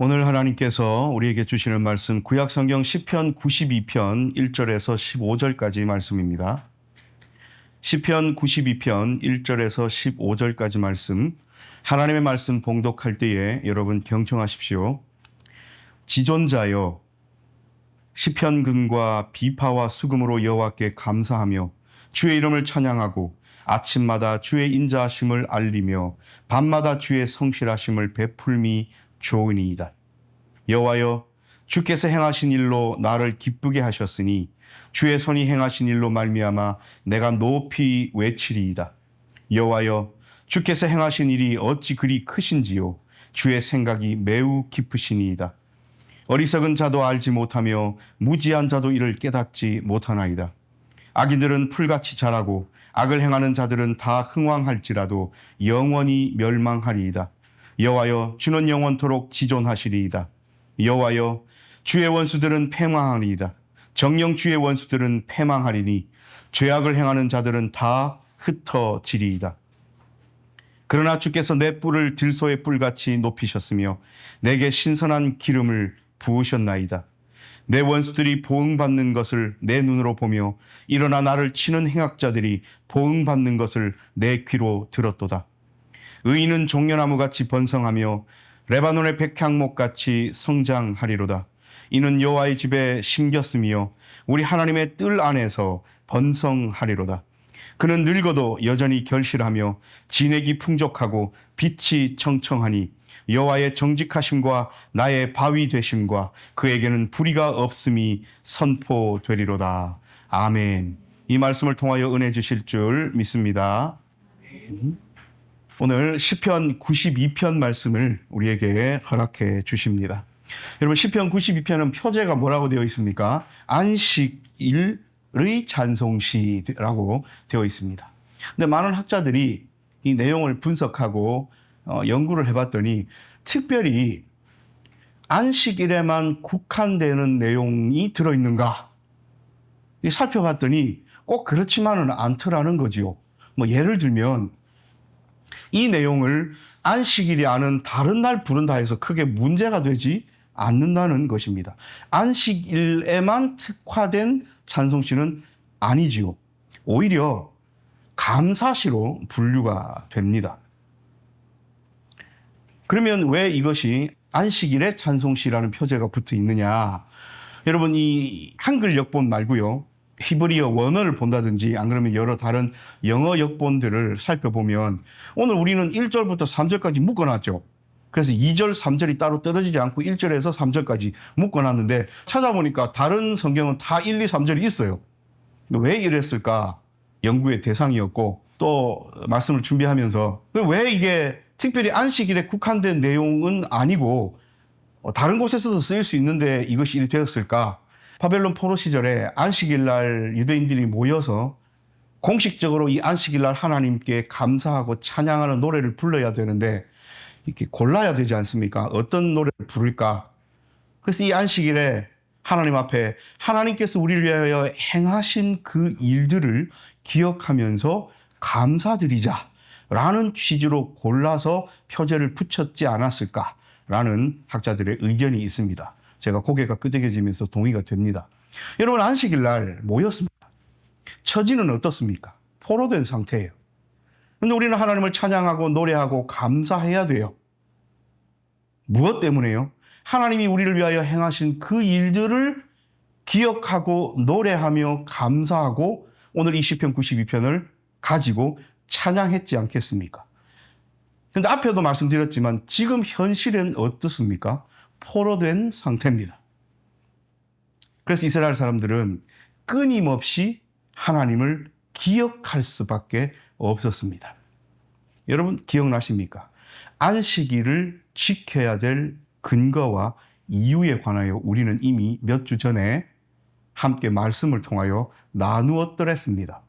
오늘 하나님께서 우리에게 주시는 말씀 구약성경 시편 92편 1절에서 15절까지 말씀입니다. 시편 92편 1절에서 15절까지 말씀, 하나님의 말씀 봉독할 때에 여러분 경청하십시오. 지존자여, 시편금과 비파와 수금으로 여호와께 감사하며 주의 이름을 찬양하고 아침마다 주의 인자하심을 알리며 밤마다 주의 성실하심을 베풀미 좋으니이다. 여호와여, 주께서 행하신 일로 나를 기쁘게 하셨으니 주의 손이 행하신 일로 말미암아 내가 높이 외치리이다. 여호와여, 주께서 행하신 일이 어찌 그리 크신지요. 주의 생각이 매우 깊으시니이다. 어리석은 자도 알지 못하며 무지한 자도 이를 깨닫지 못하나이다. 악인들은 풀같이 자라고 악을 행하는 자들은 다 흥왕할지라도 영원히 멸망하리이다. 여호와여, 주는 영원토록 지존하시리이다. 여호와여, 주의 원수들은 패망하리이다. 정녕 주의 원수들은 패망하리니 죄악을 행하는 자들은 다 흩어지리이다. 그러나 주께서 내 뿔을 들소의 뿔같이 높이셨으며 내게 신선한 기름을 부으셨나이다. 내 원수들이 보응받는 것을 내 눈으로 보며 일어나 나를 치는 행악자들이 보응받는 것을 내 귀로 들었도다. 의인은 종려나무같이 번성하며 레바논의 백향목같이 성장하리로다. 이는 여호와의 집에 심겼으며 우리 하나님의 뜰 안에서 번성하리로다. 그는 늙어도 여전히 결실하며 진액이 풍족하고 빛이 청청하니 여호와의 정직하심과 나의 바위 되심과 그에게는 불의가 없음이 선포되리로다. 아멘. 이 말씀을 통하여 은혜 주실 줄 믿습니다. 오늘 시편 92편 말씀을 우리에게 허락해 주십니다. 여러분, 시편 92편은 표제가 뭐라고 되어 있습니까? 안식일의 찬송시라고 되어 있습니다. 근데 많은 학자들이 이 내용을 분석하고 연구를 해봤더니 특별히 안식일에만 국한되는 내용이 들어있는가? 살펴봤더니 꼭 그렇지만은 않더라는 거지요. 예를 들면 이 내용을 안식일이 아닌 다른 날 부른다 해서 크게 문제가 되지 않는다는 것입니다. 안식일에만 특화된 찬송시는 아니지요. 오히려 감사시로 분류가 됩니다. 그러면 왜 이것이 안식일의 찬송시라는 표제가 붙어 있느냐? 여러분, 이 한글 역본 말고요, 히브리어 원어를 본다든지 안 그러면 여러 다른 영어 역본들을 살펴보면 오늘 우리는 1절부터 3절까지 묶어놨죠. 그래서 2절, 3절이 따로 떨어지지 않고 1절에서 3절까지 묶어놨는데 찾아보니까 다른 성경은 다 1, 2, 3절이 있어요. 왜 이랬을까? 연구의 대상이었고 또 말씀을 준비하면서 왜 이게 특별히 안식일에 국한된 내용은 아니고 다른 곳에서도 쓰일 수 있는데 이것이 이리 되었을까? 바벨론 포로 시절에 안식일날 유대인들이 모여서 공식적으로 이 안식일날 하나님께 감사하고 찬양하는 노래를 불러야 되는데 이렇게 골라야 되지 않습니까? 어떤 노래를 부를까? 그래서 이 안식일에 하나님 앞에 하나님께서 우리를 위하여 행하신 그 일들을 기억하면서 감사드리자라는 취지로 골라서 표제를 붙였지 않았을까라는 학자들의 의견이 있습니다. 제가 고개가 끄덕여지면서 동의가 됩니다. 여러분, 안식일 날 모였습니다. 처지는 어떻습니까? 포로된 상태예요. 그런데 우리는 하나님을 찬양하고 노래하고 감사해야 돼요. 무엇 때문에요? 하나님이 우리를 위하여 행하신 그 일들을 기억하고 노래하며 감사하고 오늘 이 시편 92편을 가지고 찬양했지 않겠습니까? 그런데 앞에도 말씀드렸지만 지금 현실은 어떻습니까? 포로된 상태입니다. 그래서 이스라엘 사람들은 끊임없이 하나님을 기억할 수밖에 없었습니다. 여러분, 기억나십니까? 안식일을 지켜야 될 근거와 이유에 관하여 우리는 이미 몇 주 전에 함께 말씀을 통하여 나누었더랬습니다.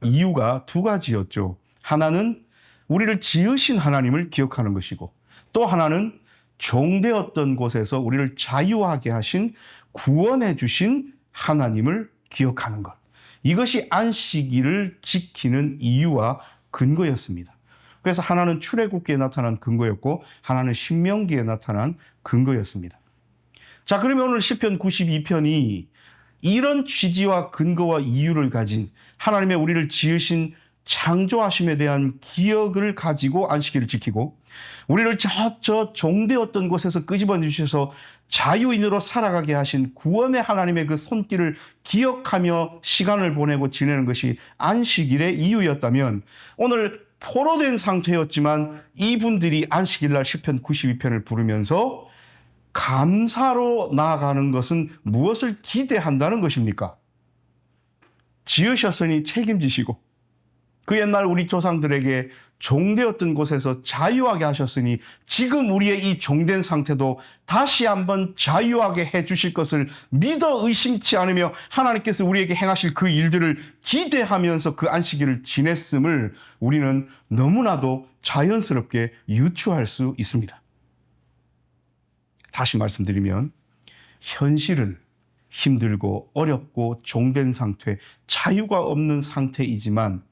이유가 두 가지였죠. 하나는 우리를 지으신 하나님을 기억하는 것이고 또 하나는 종되었던 곳에서 우리를 자유하게 하신 구원해 주신 하나님을 기억하는 것. 이것이 안식일을 지키는 이유와 근거였습니다. 그래서 하나는 출애굽기에 나타난 근거였고 하나는 신명기에 나타난 근거였습니다. 자, 그러면 오늘 시편 92편이 이런 취지와 근거와 이유를 가진 하나님의 우리를 지으신 창조하심에 대한 기억을 가지고 안식일을 지키고 우리를 저 종되었던 곳에서 끄집어내 주셔서 자유인으로 살아가게 하신 구원의 하나님의 그 손길을 기억하며 시간을 보내고 지내는 것이 안식일의 이유였다면 오늘 포로된 상태였지만 이분들이 안식일날 시편 92편을 부르면서 감사로 나아가는 것은 무엇을 기대한다는 것입니까? 지으셨으니 책임지시고 그 옛날 우리 조상들에게 종되었던 곳에서 자유하게 하셨으니 지금 우리의 이 종된 상태도 다시 한번 자유하게 해 주실 것을 믿어 의심치 않으며 하나님께서 우리에게 행하실 그 일들을 기대하면서 그 안식일을 지냈음을 우리는 너무나도 자연스럽게 유추할 수 있습니다. 다시 말씀드리면 현실은 힘들고 어렵고 종된 상태, 자유가 없는 상태이지만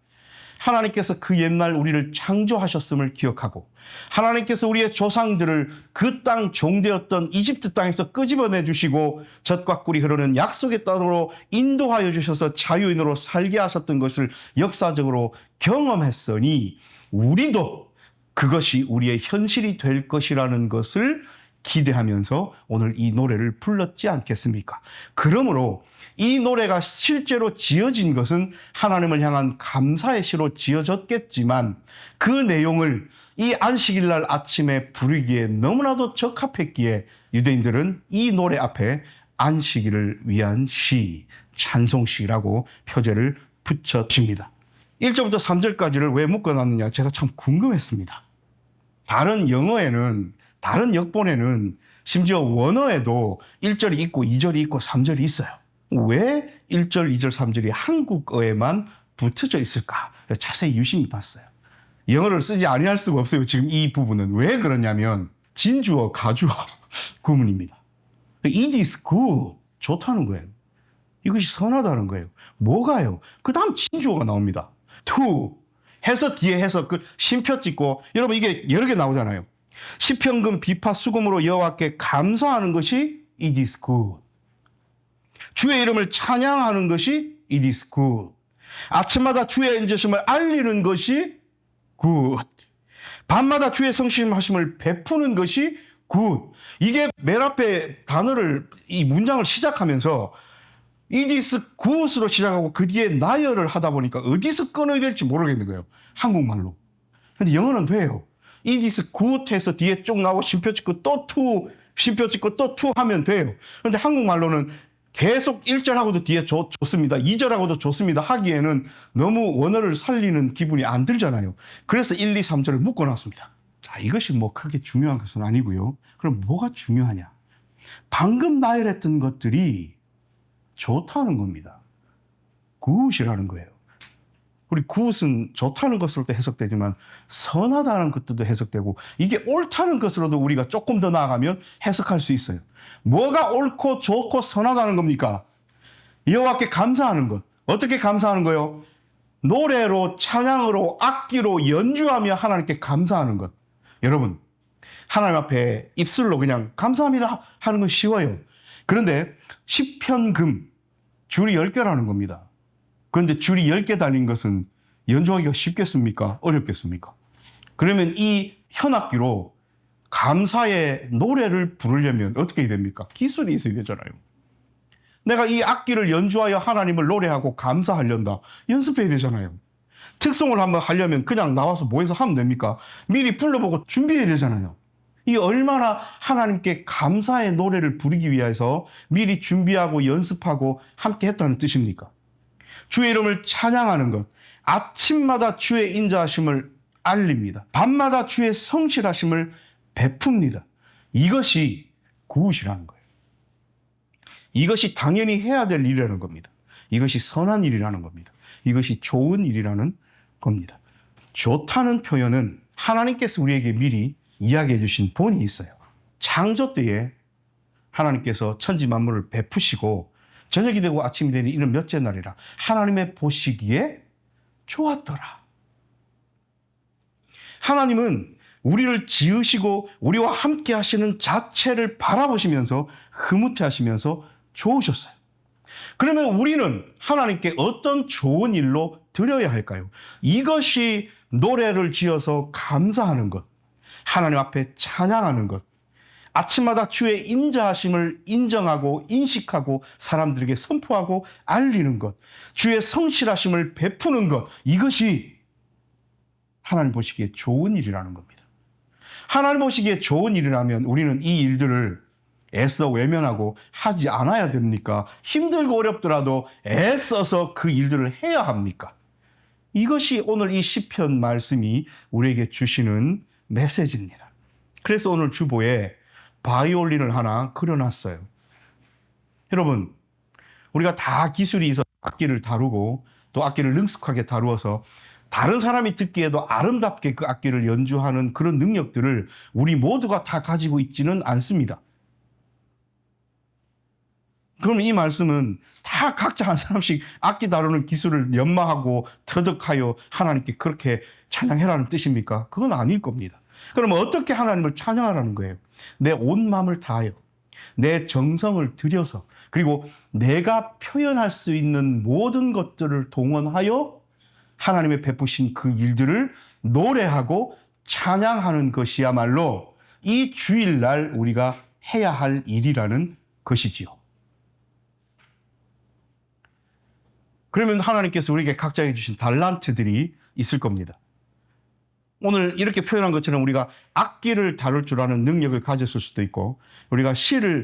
하나님께서 그 옛날 우리를 창조하셨음을 기억하고 하나님께서 우리의 조상들을 그 땅 종되었던 이집트 땅에서 끄집어내 주시고 젖과 꿀이 흐르는 약속의 땅으로 인도하여 주셔서 자유인으로 살게 하셨던 것을 역사적으로 경험했으니 우리도 그것이 우리의 현실이 될 것이라는 것을 기대하면서 오늘 이 노래를 불렀지 않겠습니까? 그러므로 이 노래가 실제로 지어진 것은 하나님을 향한 감사의 시로 지어졌겠지만 그 내용을 이 안식일날 아침에 부르기에 너무나도 적합했기에 유대인들은 이 노래 앞에 안식일을 위한 시, 찬송시라고 표제를 붙여줍니다. 1절부터 3절까지를 왜 묶어놨느냐 제가 참 궁금했습니다. 다른 영어에는 다른 역본에는 심지어 원어에도 1절이 있고 2절이 있고 3절이 있어요. 왜 1절, 2절, 3절이 한국어에만 붙여져 있을까? 자세히 유심히 봤어요. 영어를 쓰지 아니할 수가 없어요. 지금 이 부분은. 왜 그러냐면 진주어, 가주어 구문입니다. It is good. 좋다는 거예요. 이것이 선하다는 거예요. 뭐가요? 그 다음 진주어가 나옵니다. to 해서 뒤에 해서 그 쉼표 찍고 여러분 이게 여러 개 나오잖아요. 시편금 비파 수금으로 여호와께 감사하는 것이 it is good. 주의 이름을 찬양하는 것이 it is good. 아침마다 주의 인자심을 알리는 것이 good. 밤마다 주의 성실하심을 베푸는 것이 good. 이게 맨 앞에 단어를 이 문장을 시작하면서 it is good으로 시작하고 그 뒤에 나열을 하다 보니까 어디서 끊어야 될지 모르겠는 거예요. 한국말로. 근데 영어는 돼요. it is good 해서 뒤에 쭉 나오고 쉼표 찍고 또 to, 쉼표 찍고 또 to 하면 돼요. 그런데 한국말로는 계속 1절하고도 뒤에 좋습니다. 2절하고도 좋습니다. 하기에는 너무 원어를 살리는 기분이 안 들잖아요. 그래서 1, 2, 3절을 묶어놨습니다. 자, 이것이 뭐 크게 중요한 것은 아니고요. 그럼 뭐가 중요하냐? 방금 나열했던 것들이 좋다는 겁니다. 굿이라는 거예요. 우리 굿은 좋다는 것으로도 해석되지만 선하다는 것도 해석되고 이게 옳다는 것으로도 우리가 조금 더 나아가면 해석할 수 있어요. 뭐가 옳고 좋고 선하다는 겁니까? 여호와께 감사하는 것. 어떻게 감사하는 거요? 노래로, 찬양으로, 악기로 연주하며 하나님께 감사하는 것. 여러분, 하나님 앞에 입술로 그냥 감사합니다 하는 건 쉬워요. 그런데 시편금 줄이 10개라는 겁니다. 그런데 줄이 10개 달린 것은 연주하기가 쉽겠습니까? 어렵겠습니까? 그러면 이 현악기로 감사의 노래를 부르려면 어떻게 해야 됩니까? 기술이 있어야 되잖아요. 내가 이 악기를 연주하여 하나님을 노래하고 감사하려다 연습해야 되잖아요. 특송을 한번 하려면 그냥 나와서 모여서 하면 됩니까? 미리 불러보고 준비해야 되잖아요. 이 얼마나 하나님께 감사의 노래를 부르기 위해서 미리 준비하고 연습하고 함께 했다는 뜻입니까? 주의 이름을 찬양하는 것, 아침마다 주의 인자하심을 알립니다. 밤마다 주의 성실하심을 베풉니다. 이것이 굿이라는 거예요. 이것이 당연히 해야 될 일이라는 겁니다. 이것이 선한 일이라는 겁니다. 이것이 좋은 일이라는 겁니다. 좋다는 표현은 하나님께서 우리에게 미리 이야기해 주신 본이 있어요. 창조 때에 하나님께서 천지 만물을 베푸시고 저녁이 되고 아침이 되니 이는 몇째 날이라 하나님의 보시기에 좋았더라. 하나님은 우리를 지으시고 우리와 함께 하시는 자체를 바라보시면서 흐뭇해 하시면서 좋으셨어요. 그러면 우리는 하나님께 어떤 좋은 일로 드려야 할까요? 이것이 노래를 지어서 감사하는 것, 하나님 앞에 찬양하는 것, 아침마다 주의 인자하심을 인정하고 인식하고 사람들에게 선포하고 알리는 것, 주의 성실하심을 베푸는 것, 이것이 하나님 보시기에 좋은 일이라는 겁니다. 하나님 보시기에 좋은 일이라면 우리는 이 일들을 애써 외면하고 하지 않아야 됩니까? 힘들고 어렵더라도 애써서 그 일들을 해야 합니까? 이것이 오늘 이 시편 말씀이 우리에게 주시는 메시지입니다. 그래서 오늘 주보에 바이올린을 하나 그려놨어요. 여러분, 우리가 다 기술이 있어 악기를 다루고 또 악기를 능숙하게 다루어서 다른 사람이 듣기에도 아름답게 그 악기를 연주하는 그런 능력들을 우리 모두가 다 가지고 있지는 않습니다. 그럼 이 말씀은 다 각자 한 사람씩 악기 다루는 기술을 연마하고 터득하여 하나님께 그렇게 찬양해라는 뜻입니까? 그건 아닐 겁니다. 그럼 어떻게 하나님을 찬양하라는 거예요? 내 온 마음을 다하여, 내 정성을 들여서, 그리고 내가 표현할 수 있는 모든 것들을 동원하여 하나님의 베푸신 그 일들을 노래하고 찬양하는 것이야말로 이 주일날 우리가 해야 할 일이라는 것이지요. 그러면 하나님께서 우리에게 각자에게 주신 달란트들이 있을 겁니다. 오늘 이렇게 표현한 것처럼 우리가 악기를 다룰 줄 아는 능력을 가졌을 수도 있고, 우리가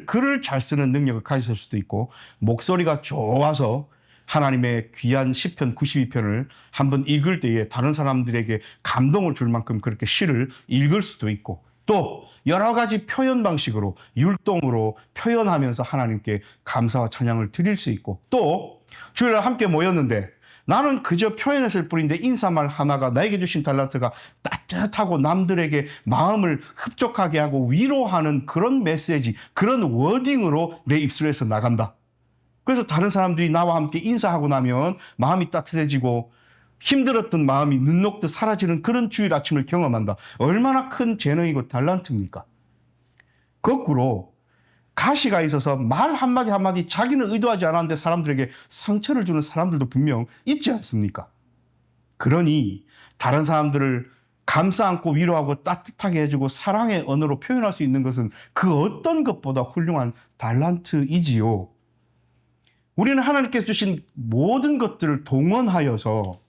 글을 잘 쓰는 능력을 가졌을 수도 있고, 목소리가 좋아서 하나님의 귀한 시편 92편을 한번 읽을 때에 다른 사람들에게 감동을 줄 만큼 그렇게 시를 읽을 수도 있고, 또 여러 가지 표현 방식으로 율동으로 표현하면서 하나님께 감사와 찬양을 드릴 수 있고, 또 주일날 함께 모였는데 나는 그저 표현했을 뿐인데 인사말 하나가 나에게 주신 달란트가 따뜻하고 남들에게 마음을 흡족하게 하고 위로하는 그런 메시지, 그런 워딩으로 내 입술에서 나간다. 그래서 다른 사람들이 나와 함께 인사하고 나면 마음이 따뜻해지고 힘들었던 마음이 눈 녹듯 사라지는 그런 주일 아침을 경험한다. 얼마나 큰 재능이고 달란트입니까? 거꾸로 가시가 있어서 말 한마디 한마디 자기는 의도하지 않았는데 사람들에게 상처를 주는 사람들도 분명 있지 않습니까? 그러니 다른 사람들을 감싸 안고 위로하고 따뜻하게 해주고 사랑의 언어로 표현할 수 있는 것은 그 어떤 것보다 훌륭한 달란트이지요. 우리는 하나님께서 주신 모든 것들을 동원하여서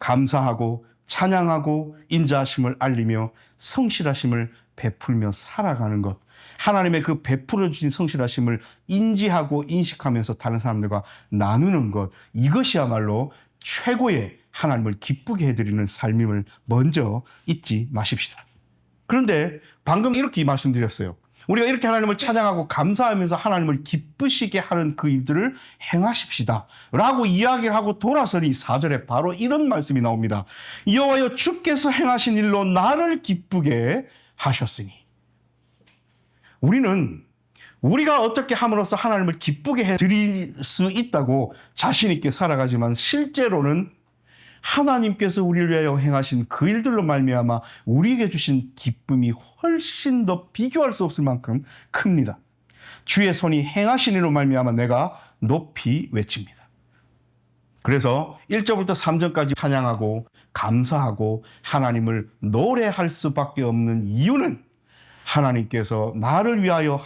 감사하고 찬양하고 인자하심을 알리며 성실하심을 베풀며 살아가는 것, 하나님의 그 베풀어 주신 성실하심을 인지하고 인식하면서 다른 사람들과 나누는 것, 이것이야말로 최고의 하나님을 기쁘게 해드리는 삶임을 먼저 잊지 마십시다. 그런데 방금 이렇게 말씀드렸어요. 우리가 이렇게 하나님을 찬양하고 감사하면서 하나님을 기쁘시게 하는 그 일들을 행하십시다 라고 이야기를 하고 돌아서니 4절에 바로 이런 말씀이 나옵니다. 여호와여 주께서 행하신 일로 나를 기쁘게 하셨으니. 우리는 우리가 어떻게 함으로써 하나님을 기쁘게 해드릴 수 있다고 자신 있게 살아가지만 실제로는 하나님께서 우리를 위하여 행하신 그 일들로 말미암아 우리에게 주신 기쁨이 훨씬 더 비교할 수 없을 만큼 큽니다. 주의 손이 행하신 일로 말미암아 내가 높이 외칩니다. 그래서 1절부터 3절까지 찬양하고 감사하고 하나님을 노래할 수밖에 없는 이유는 하나님께서 나를 위하여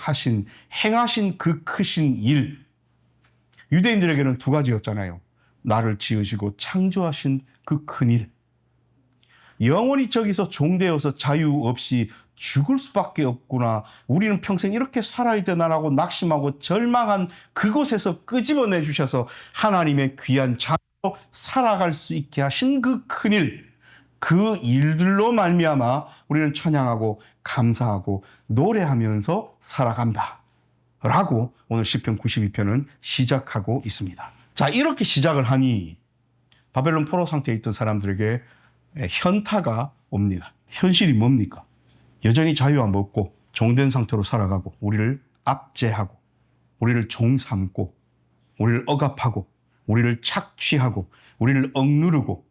행하신 그 크신 일, 유대인들에게는 두 가지였잖아요. 나를 지으시고 창조하신 그 큰일, 영원히 저기서 종되어서 자유 없이 죽을 수밖에 없구나, 우리는 평생 이렇게 살아야 되나라고 낙심하고 절망한 그곳에서 끄집어내 주셔서 하나님의 귀한 자녀로 살아갈 수 있게 하신 그 큰일, 그 일들로 말미암아 우리는 찬양하고 감사하고 노래하면서 살아간다 라고 오늘 시편 92편은 시작하고 있습니다. 자, 이렇게 시작을 하니 바벨론 포로 상태에 있던 사람들에게 현타가 옵니다. 현실이 뭡니까? 여전히 자유 안 먹고 종된 상태로 살아가고 우리를 압제하고 우리를 종 삼고 우리를 억압하고 우리를 착취하고 우리를 억누르고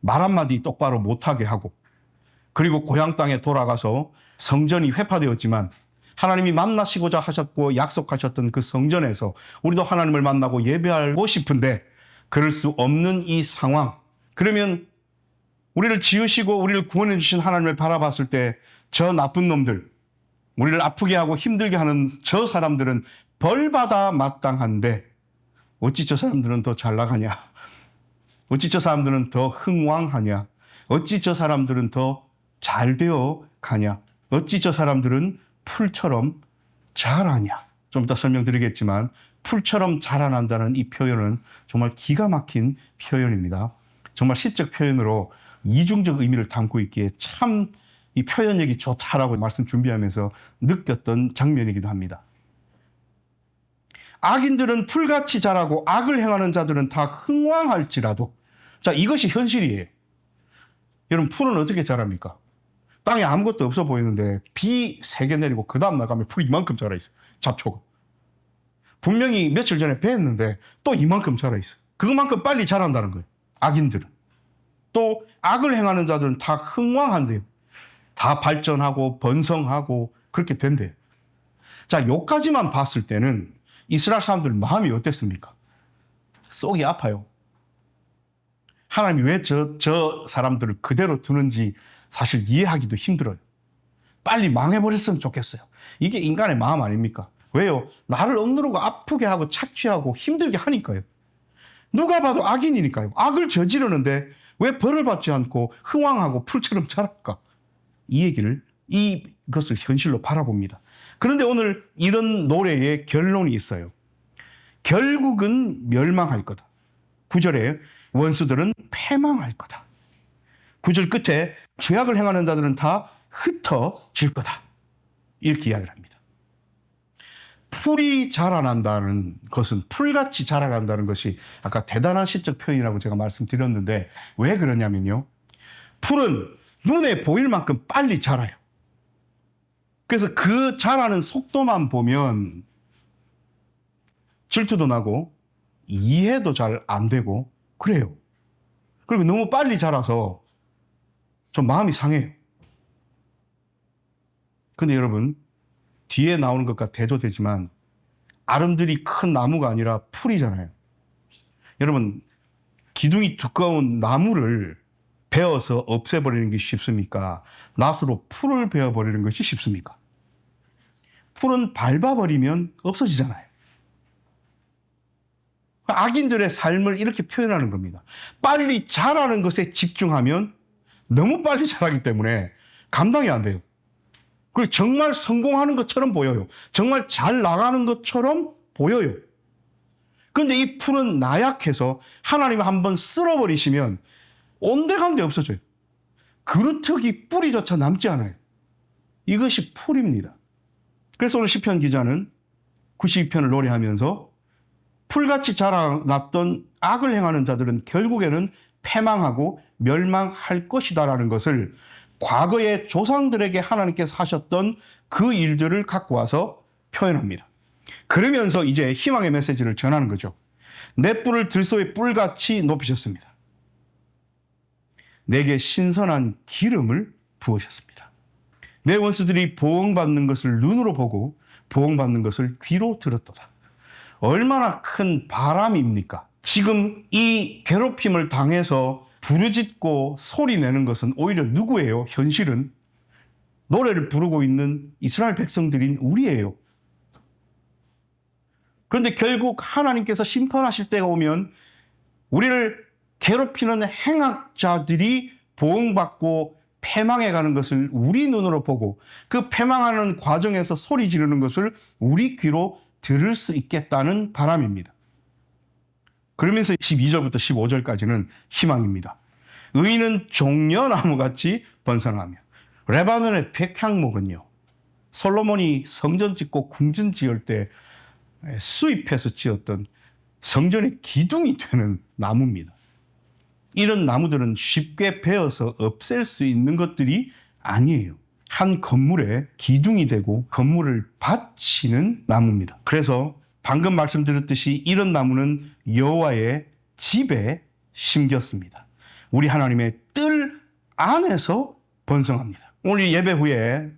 말 한마디 똑바로 못하게 하고, 그리고 고향 땅에 돌아가서 성전이 회파되었지만 하나님이 만나시고자 하셨고 약속하셨던 그 성전에서 우리도 하나님을 만나고 예배하고 싶은데 그럴 수 없는 이 상황. 그러면 우리를 지으시고 우리를 구원해 주신 하나님을 바라봤을 때 저 나쁜 놈들, 우리를 아프게 하고 힘들게 하는 저 사람들은 벌받아 마땅한데 어찌 저 사람들은 더 잘 나가냐? 어찌 저 사람들은 더 흥왕하냐? 어찌 저 사람들은 더 잘 되어 가냐? 어찌 저 사람들은 풀처럼 자라냐? 좀 이따 설명드리겠지만 풀처럼 자라난다는 이 표현은 정말 기가 막힌 표현입니다. 정말 시적 표현으로 이중적 의미를 담고 있기에 참 이 표현력이 좋다라고 말씀 준비하면서 느꼈던 장면이기도 합니다. 악인들은 풀같이 자라고 악을 행하는 자들은 다 흥왕할지라도, 자, 이것이 현실이에요. 여러분, 풀은 어떻게 자랍니까? 땅에 아무것도 없어 보이는데 비 3개 내리고 그 다음 나가면 풀이 이만큼 자라 있어요. 잡초가. 분명히 며칠 전에 배 했는데 또 이만큼 자라 있어요. 그만큼 빨리 자란다는 거예요. 악인들은. 또 악을 행하는 자들은 다 흥왕한대요. 다 발전하고 번성하고 그렇게 된대요. 자, 요까지만 봤을 때는 이스라엘 사람들 마음이 어땠습니까? 속이 아파요. 하나님이 왜 저 사람들을 그대로 두는지 사실 이해하기도 힘들어요. 빨리 망해버렸으면 좋겠어요. 이게 인간의 마음 아닙니까? 왜요? 나를 억누르고 아프게 하고 착취하고 힘들게 하니까요. 누가 봐도 악인이니까요. 악을 저지르는데 왜 벌을 받지 않고 흥왕하고 풀처럼 자랄까? 이것을 현실로 바라봅니다. 그런데 오늘 이런 노래의 결론이 있어요. 결국은 멸망할 거다. 9절에 원수들은 패망할 거다. 9절 끝에 죄악을 행하는 자들은 다 흩어질 거다. 이렇게 이야기를 합니다. 풀이 자라난다는 것은, 풀같이 자라난다는 것이 아까 대단한 시적 표현이라고 제가 말씀드렸는데 왜 그러냐면요. 풀은 눈에 보일 만큼 빨리 자라요. 그래서 그 자라는 속도만 보면 질투도 나고 이해도 잘 안 되고 그래요. 그리고 너무 빨리 자라서 좀 마음이 상해요. 근데 여러분, 뒤에 나오는 것과 대조되지만 아름드리 큰 나무가 아니라 풀이잖아요. 여러분, 기둥이 두꺼운 나무를 베어서 없애버리는 게 쉽습니까? 낫으로 풀을 베어버리는 것이 쉽습니까? 풀은 밟아버리면 없어지잖아요. 악인들의 삶을 이렇게 표현하는 겁니다. 빨리 자라는 것에 집중하면 너무 빨리 자라기 때문에 감당이 안 돼요. 그리고 정말 성공하는 것처럼 보여요. 정말 잘 나가는 것처럼 보여요. 그런데 이 풀은 나약해서 하나님이 한번 쓸어버리시면 온데간데 없어져요. 그루터기 뿌리조차 남지 않아요. 이것이 풀입니다. 그래서 오늘 시편 기자는 92편을 노래하면서 풀같이 자라났던 악을 행하는 자들은 결국에는 패망하고 멸망할 것이다라는 것을 과거의 조상들에게 하나님께서 하셨던 그 일들을 갖고 와서 표현합니다. 그러면서 이제 희망의 메시지를 전하는 거죠. 내 뿔을 들소의 뿔같이 높이셨습니다. 내게 신선한 기름을 부으셨습니다. 내 원수들이 보응받는 것을 눈으로 보고 보응받는 것을 귀로 들었도다. 얼마나 큰 바람입니까? 지금 이 괴롭힘을 당해서 부르짖고 소리내는 것은 오히려 누구예요? 현실은 노래를 부르고 있는 이스라엘 백성들인 우리예요. 그런데 결국 하나님께서 심판하실 때가 오면 우리를 괴롭히는 행악자들이 보응받고 패망해가는 것을 우리 눈으로 보고 그 패망하는 과정에서 소리 지르는 것을 우리 귀로 들을 수 있겠다는 바람입니다. 그러면서 12절부터 15절까지는 희망입니다. 의인은 종려나무같이 번성하며 레바논의 백향목은요, 솔로몬이 성전 짓고 궁전 지을 때 수입해서 지었던 성전의 기둥이 되는 나무입니다. 이런 나무들은 쉽게 베어서 없앨 수 있는 것들이 아니에요. 한 건물의 기둥이 되고 건물을 받치는 나무입니다. 그래서 방금 말씀드렸듯이 이런 나무는 여호와의 집에 심겼습니다. 우리 하나님의 뜰 안에서 번성합니다. 오늘 예배 후에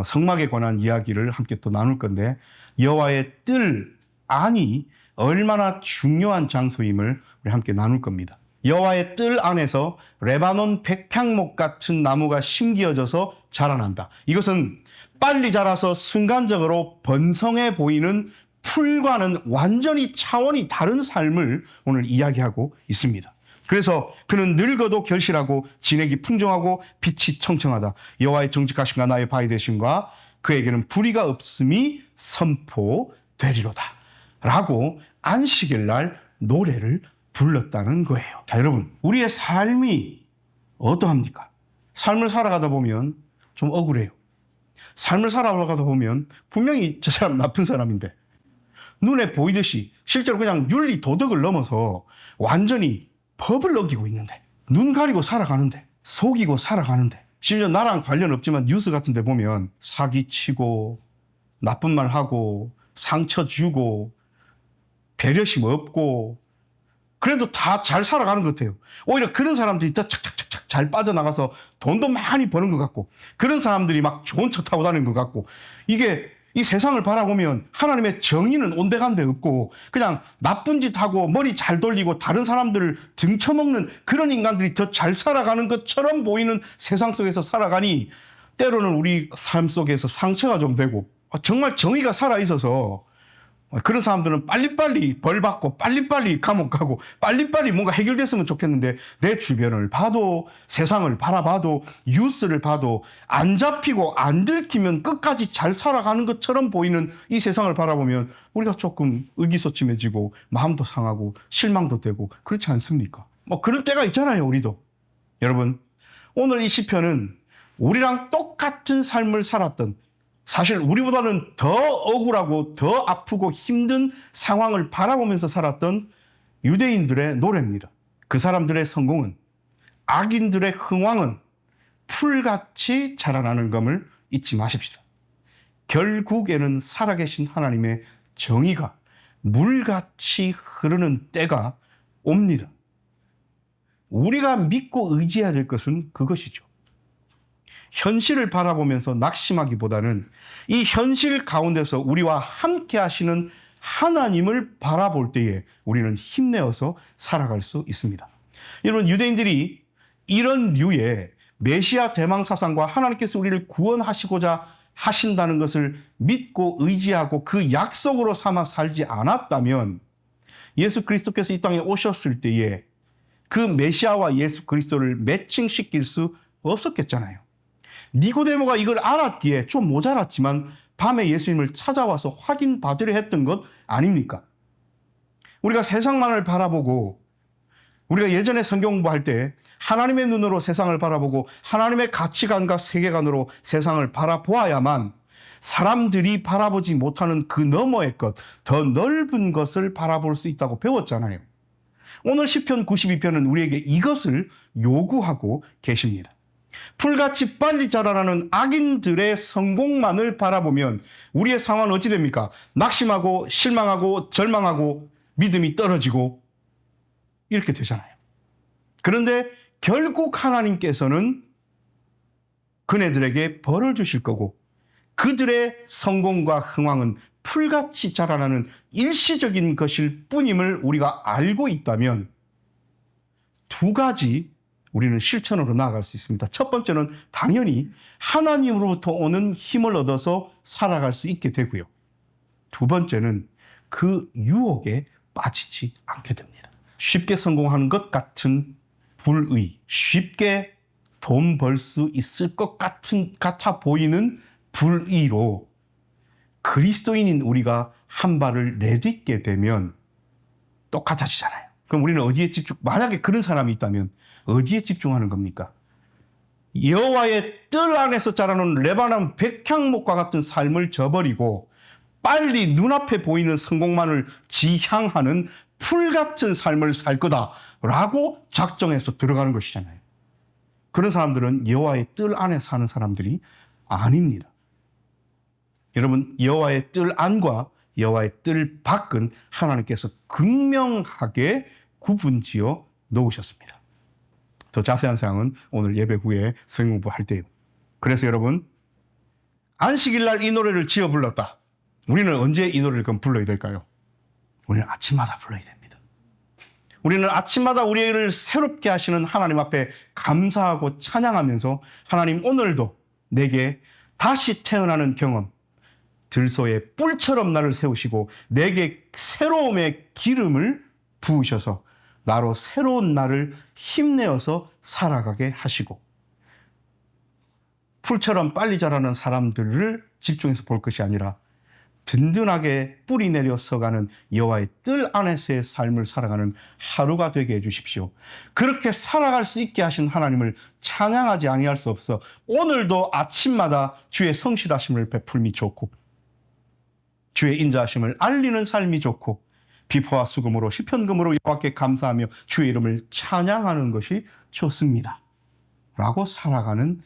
성막에 관한 이야기를 함께 또 나눌 건데, 여호와의 뜰 안이 얼마나 중요한 장소임을 우리 함께 나눌 겁니다. 여호와의 뜰 안에서 레바논 백향목 같은 나무가 심기어져서 자라난다. 이것은 빨리 자라서 순간적으로 번성해 보이는 풀과는 완전히 차원이 다른 삶을 오늘 이야기하고 있습니다. 그래서 그는 늙어도 결실하고 진액이 풍성하고 빛이 청청하다. 여호와의 정직하심과 나의 바위 되심과 그에게는 불의가 없음이 선포되리로다. 라고 안식일 날 노래를 불렀다는 거예요. 자, 여러분, 우리의 삶이 어떠합니까? 삶을 살아가다 보면 좀 억울해요. 삶을 살아가다 보면 분명히 저 사람 나쁜 사람인데 눈에 보이듯이 실제로 그냥 윤리 도덕을 넘어서 완전히 법을 어기고 있는데, 눈 가리고 살아가는데, 속이고 살아가는데, 심지어 나랑 관련 없지만 뉴스 같은 데 보면 사기치고 나쁜 말 하고 상처 주고 배려심 없고 그래도 다 잘 살아가는 것 같아요. 오히려 그런 사람들이 더 착착착착 잘 빠져나가서 돈도 많이 버는 것 같고, 그런 사람들이 막 좋은 차 타고 다니는 것 같고, 이게 이 세상을 바라보면 하나님의 정의는 온데간데 없고 그냥 나쁜 짓 하고 머리 잘 돌리고 다른 사람들을 등쳐먹는 그런 인간들이 더 잘 살아가는 것처럼 보이는 세상 속에서 살아가니, 때로는 우리 삶 속에서 상처가 좀 되고, 정말 정의가 살아있어서 그런 사람들은 빨리빨리 벌 받고 빨리빨리 감옥 가고 빨리빨리 뭔가 해결됐으면 좋겠는데, 내 주변을 봐도 세상을 바라봐도 뉴스를 봐도 안 잡히고 안 들키면 끝까지 잘 살아가는 것처럼 보이는 이 세상을 바라보면 우리가 조금 의기소침해지고 마음도 상하고 실망도 되고 그렇지 않습니까? 뭐 그런 때가 있잖아요, 우리도. 여러분, 오늘 이 시편은 우리랑 똑같은 삶을 살았던, 사실 우리보다는 더 억울하고 더 아프고 힘든 상황을 바라보면서 살았던 유대인들의 노래입니다. 그 사람들의 성공은, 악인들의 흥왕은 풀같이 자라나는 것을 잊지 마십시다. 결국에는 살아계신 하나님의 정의가 물같이 흐르는 때가 옵니다. 우리가 믿고 의지해야 될 것은 그것이죠. 현실을 바라보면서 낙심하기보다는 이 현실 가운데서 우리와 함께 하시는 하나님을 바라볼 때에 우리는 힘내어서 살아갈 수 있습니다. 여러분, 유대인들이 이런 류의 메시아 대망 사상과 하나님께서 우리를 구원하시고자 하신다는 것을 믿고 의지하고 그 약속으로 삼아 살지 않았다면, 예수 그리스도께서 이 땅에 오셨을 때에 그 메시아와 예수 그리스도를 매칭시킬 수 없었겠잖아요. 니고데모가 이걸 알았기에 좀 모자랐지만 밤에 예수님을 찾아와서 확인받으려 했던 것 아닙니까? 우리가 세상만을 바라보고, 우리가 예전에 성경 공부할 때 하나님의 눈으로 세상을 바라보고 하나님의 가치관과 세계관으로 세상을 바라보아야만 사람들이 바라보지 못하는 그 너머의 것, 더 넓은 것을 바라볼 수 있다고 배웠잖아요. 오늘 시편 92편은 우리에게 이것을 요구하고 계십니다. 풀같이 빨리 자라나는 악인들의 성공만을 바라보면 우리의 상황은 어찌 됩니까? 낙심하고 실망하고 절망하고 믿음이 떨어지고 이렇게 되잖아요. 그런데 결국 하나님께서는 그네들에게 벌을 주실 거고, 그들의 성공과 흥왕은 풀같이 자라나는 일시적인 것일 뿐임을 우리가 알고 있다면 두 가지 우리는 실천으로 나아갈 수 있습니다. 첫 번째는 당연히 하나님으로부터 오는 힘을 얻어서 살아갈 수 있게 되고요. 두 번째는 그 유혹에 빠지지 않게 됩니다. 쉽게 성공하는 것 같은 불의, 쉽게 돈 벌 수 있을 것 같아 보이는 불의로 그리스도인인 우리가 한 발을 내딛게 되면 똑같아지잖아요. 그럼 우리는 어디에 만약에 그런 사람이 있다면 어디에 집중하는 겁니까? 여호와의 뜰 안에서 자라는 레바논 백향목과 같은 삶을 저버리고 빨리 눈앞에 보이는 성공만을 지향하는 풀 같은 삶을 살 거다라고 작정해서 들어가는 것이잖아요. 그런 사람들은 여호와의 뜰 안에 사는 사람들이 아닙니다. 여러분, 여호와의 뜰 안과 여호와의 뜰 밖은 하나님께서 극명하게 구분지어 놓으셨습니다. 더 자세한 사항은 오늘 예배 후에 성경 공부할 때요. 그래서 여러분, 안식일 날 이 노래를 지어 불렀다. 우리는 언제 이 노래를 그럼 불러야 될까요? 우리는 아침마다 불러야 됩니다. 우리는 아침마다 우리를 새롭게 하시는 하나님 앞에 감사하고 찬양하면서 하나님 오늘도 내게 다시 태어나는 경험, 들소의 뿔처럼 나를 세우시고 내게 새로움의 기름을 부으셔서 나로 새로운 나를 힘내어서 살아가게 하시고, 풀처럼 빨리 자라는 사람들을 집중해서 볼 것이 아니라 든든하게 뿌리 내려 서가는 여호와의 뜰 안에서의 삶을 살아가는 하루가 되게 해주십시오. 그렇게 살아갈 수 있게 하신 하나님을 찬양하지 아니할 수 없어 오늘도 아침마다 주의 성실하심을 베풀미 좋고 주의 인자하심을 알리는 삶이 좋고 비포와 수금으로 시편금으로 여호와께 감사하며 주의 이름을 찬양하는 것이 좋습니다 라고 살아가는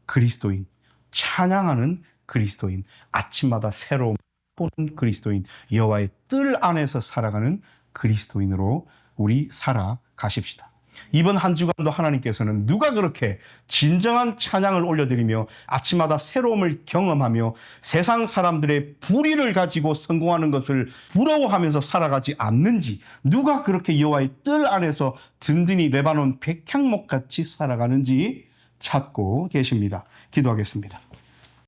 그리스도인, 찬양하는 그리스도인, 아침마다 새로운 보는 그리스도인, 여호와의 뜰 안에서 살아가는 그리스도인으로 우리 살아가십시다. 이번 한 주간도 하나님께서는 누가 그렇게 진정한 찬양을 올려드리며 아침마다 새로움을 경험하며 세상 사람들의 불의를 가지고 성공하는 것을 부러워하면서 살아가지 않는지, 누가 그렇게 여호와의 뜰 안에서 든든히 레바논 백향목같이 살아가는지 찾고 계십니다. 기도하겠습니다.